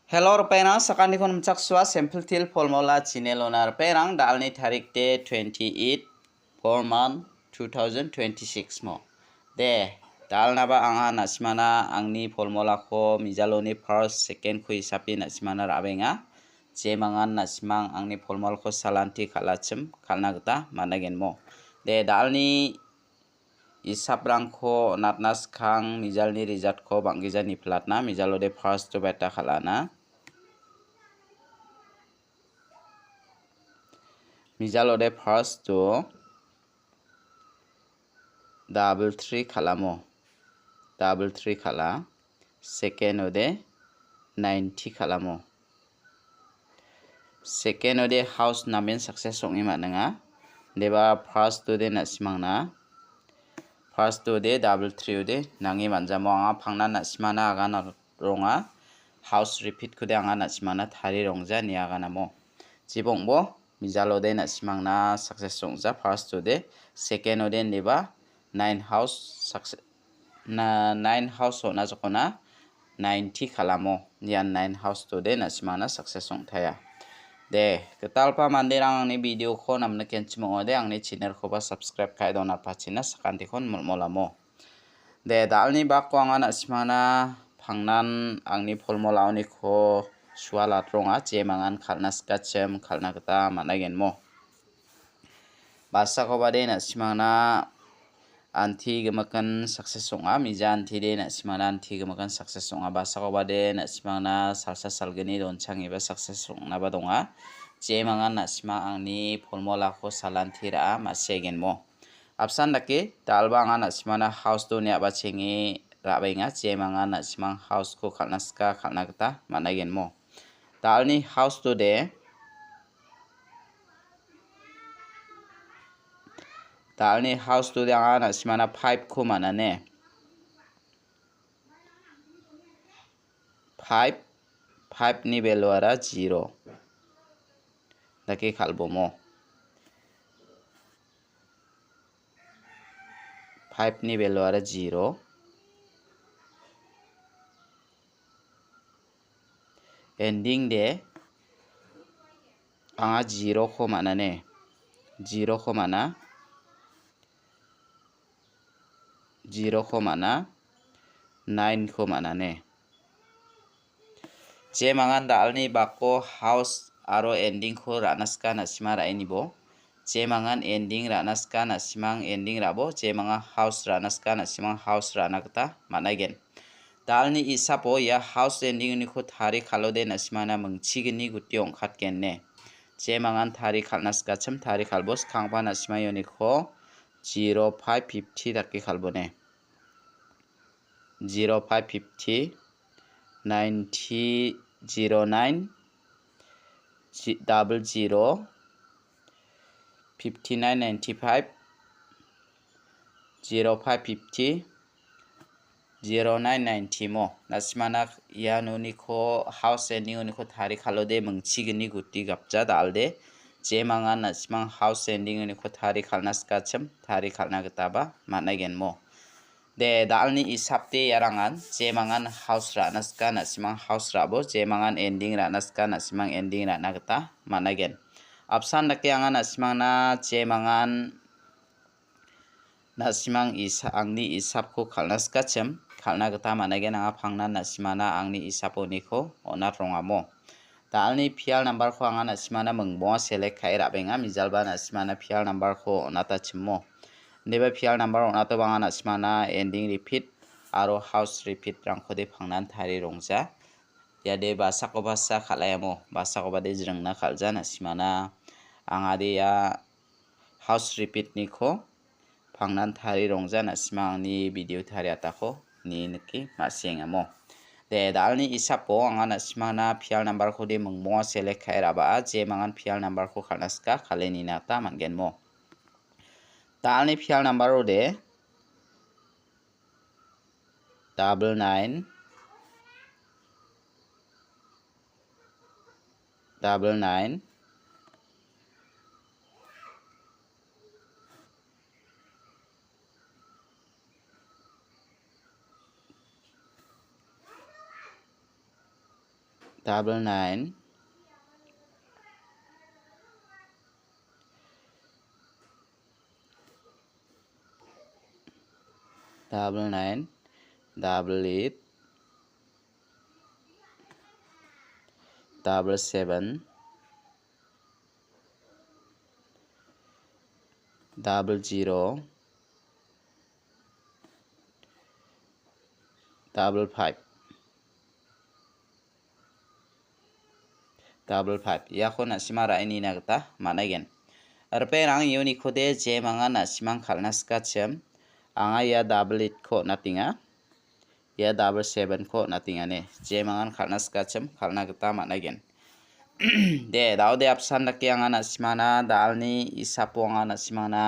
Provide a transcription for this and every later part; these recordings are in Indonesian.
Hello perang sakani kon mchakswa sample til formula chinelonar perang dalni tarik te 28 4 month 2026 mo de dalna ba anga nasmana angni formula ko mijaloni first second ko hisabi nasmana rabenga je mangan nasmang angni formula ko salanti khalachim khalna gata managen mo de dalni isabrangko natnas khang mijalni result ko banggijani platna mijalode first to beta khalana mijalode first to double 3 khalamo double 3 khala second ode 90 khalamo second ode house namen success songi mananga deba first ode nasimangna first ode double 3 ode nangi manjamo anga phangna nasimana agana ronga house repeat kude anga nasimana thari rongja ni agana mo jibongbo mijalode nasimangna success songja first ode second ode neba 9 house success 9 house ona jokona 90 khalamo yan 9 house tode nasimana success songthaya de ketalpa mandirang ni video ko namna kenchimo ode angni channel ko ba subscribe kai dona pachina sakanti kon molamo de dalni bakko anga nasimana phangnan angni formulaoni ko suala tronga chemangan khalna skachem khalna kata managenmo basa ko bade nasimana anti gemakan success songa mija anti de nasimana anti gemakan success songa basa ko bade nasimana salsa salgani donchang eba success songna ba donga chemangan nasima angni formula ko salantira masegenmo apsan dake dalba anga nasimana house do ne aba chengi rabenga chemangan nasimang house ko khalnaska khalna kata managenmo dalni house to de dalni house to de anga nasimana 5 ko manane 5 ni value ara 0 dake khalbomo 5 ni value ara 0 ending de anga 0 ko manane 0 ko mana 0 ko mana 9 ko manane je mangan dalni bakko house aro ending ko ranaska nasima rainibo je mangan ending ranaska nasimang ending rabo je manga house ranaska nasimang house ranakta managen dalni isapo ya house ending ni ko thari khalode nasimana mungchigini guti ongkhatgenne je mangan thari khalnaska chim thari khalbos khangba nasimayoni ko 0550 dake khalbone 0550 90 09 00 5995 0550 0990 mo nasimana yanuni ko house ending uni ko thari khalode mungchigini guti gapja dalde je mangan nasimang house ending uni ko thari khalnaska chim thari khalna gitaba managenmo de dalni isapte yarangan je mangan house ranaska nasimang house rabo je mangan ending ranaska nasimang ending rana gita managen apsan dake anga nasimangna je mangan nasimang isa angni isapko khalnaska chem khalna gita managen anga phangna nasimana angni isaponi ko onat rongamo dalni fial number ko anga nasimana mungbo select khai rabenga mijalba nasimana fial number ko onata chimmo neba fial number onato banga nasimana ending repeat aro house repeat rangkhode phangnan thari rongja yade basa ko basa khalayamo basa ko bade jrangna khalja nasimana anga de ya house repeat ni ko phangnan thari rongja nasimangni video thari atako ni niki masengamo de dalni isapo anga nasimana fial number ko de mungmo select khai raba je mangan fial number ko khalnaska khaleni nata mangenmo dalni fial number ode 99 99 99 double 9 double 9 double 8 double 7 double 0 double 5 double 5 yakho na simara ini nagta managen arperang unique khode je manga na simang khalna skachem anga ya double 8 kho natinga ya double 7 kho natinga ne je mangan khalna skachem khalna gata managen de daude option dakki anga na simana dalni isapo anga na simana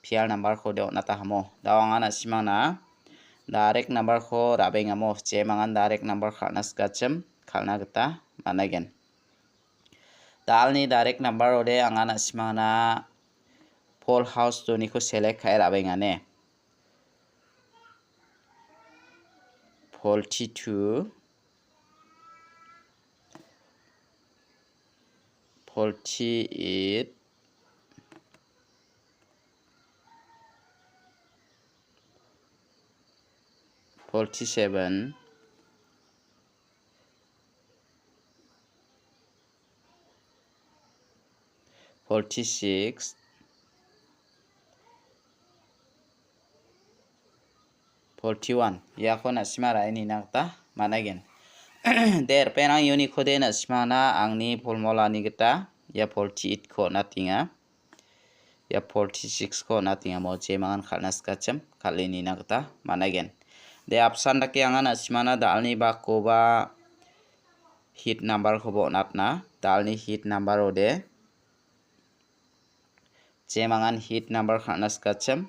pial number khode nata hamo daw anga na simana direct number kho rabeng amo je mangan direct number khalna skachem khalna gata managen dalni direct number ode anga na simana full house to ni ko select khai rabeng ane 42 48 47 46 41 yakho na simara ini nakta managen der penang unique khode na simana angni formula ni gita ya 48 kho natinga ya 46 kho natinga mo je mangan khalna skachem khalini nakta managen de option dake anga na simana dalni ba ko ba hit number khobo natna dalni hit number ode je mangan hit number khalna skachem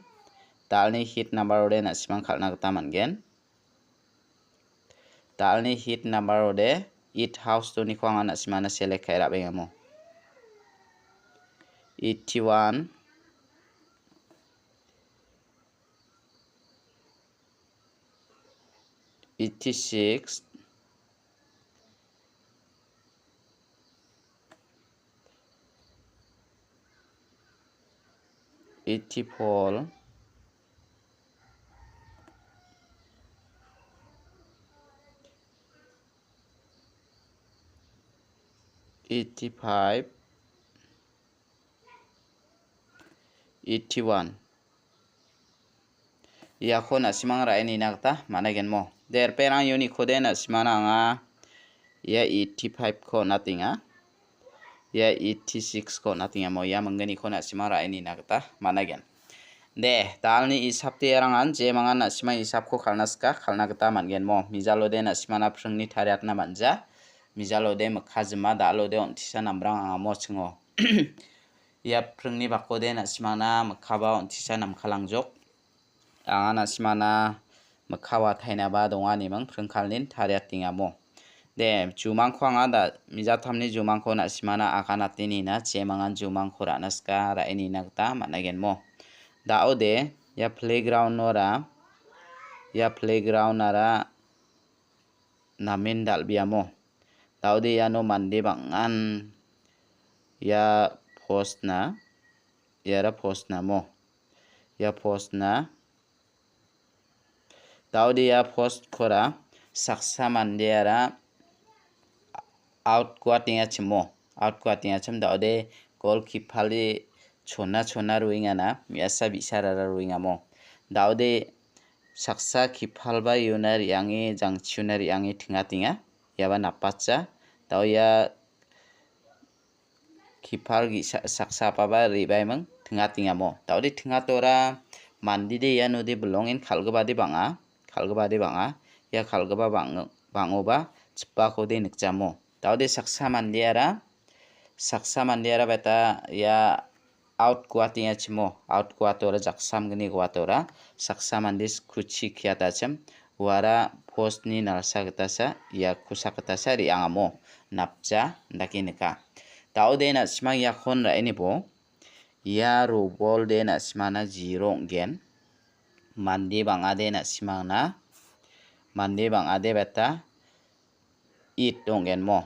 dalni hit number ode na simang khalna gata mangen dalni hit number ode it house to ni khwanga na simana select khai rabeng amo 81 86 84 85 81 yakho na simang rai ni nakta managen mo der perang unique khode na simana anga ya 85 kho natinga ya 86 kho natinga mo ya mangani kho na simang rai ni nakta managen de dalni isapte rangan je mangan na simang isap kho khalnaska khalna gata mangen mo mijalode na simana prungni thariat na manja mijalode makhajma dalode ontisa namrang anga mo chingo ya prungni bakode na simana makhaba ontisa namkhalangjok anga na simana makhawa thaina ba dongani mang prungkhalnin thariat tinga mo de jumang kho anga da mijathamni jumang kho na simana akana tini na je mangan jumang kho ranaska raini nakta managen mo daode ya playground nora ya playground ara namin dalbiamo daude ya no mande bangan ya post na yara post na mo ya post na daude ya post khora saksa mande ara out kwatinga chimo out kwatinga chim daude goalkeeper li chona ruinga na miasa bisara ruinga mo daude saksa kipalba yunar yangi jangchunar yangi tinga yaba napacha daw ya kipal gi saksa paba ribai mang tinga mo dawde tinga tora mandi de ya nodi belongin khalgabadi banga ya khalgaba bangoba chippa khode nikjamo dawde saksa mandiara beta ya out kuatinga chimo out kuatora jaksam gni kuatora saksa mandis kuchi khiata chem wara post ni narsa gtasa ya kusa gtasa ri angamo napcha ndakinika daude na simang yakhon ra ini bo ya ro bol de na simana 0 gen mandi bangade na simang na mandi bangade beta it donggen mo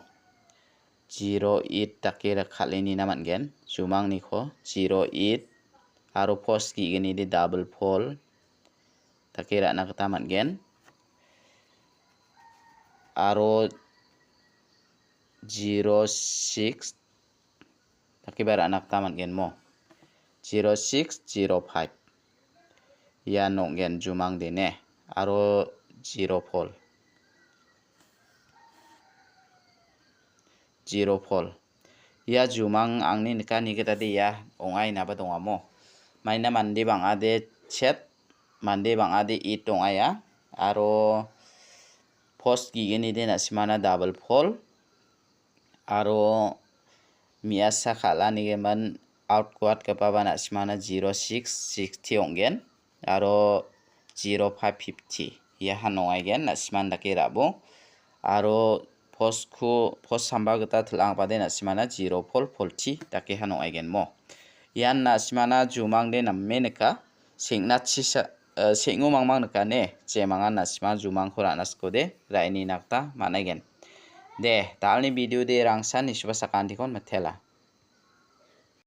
08 takira khalini naman gen jumang ni ko 08 aro post ki gini di double pole takira nakataman gen aro 06 takibara nakataman gen mo 0605 ya nong gen jumang dine aro 0 pole 0 pole ya jumang angni nikani kita di ya ongai na ba donga mo maina mandi bang ade chat mandi bang ade it donga ya aro post gi gini de na simana double pole aro miasa khala ni geman outquad kapaba na simana 0660 ongen aro 0550 ya hanongai gen na simanda ke rabo aro post samba gata thlang pade na simana 0 pol polti take hanongai gen mo yan na simana jumang de namme neka singna chisa singu mangmang neka ne jemanga na simana jumang khora naskode raini nakta manai gen de dalni video de rangsan ni suba sakan dikon mathela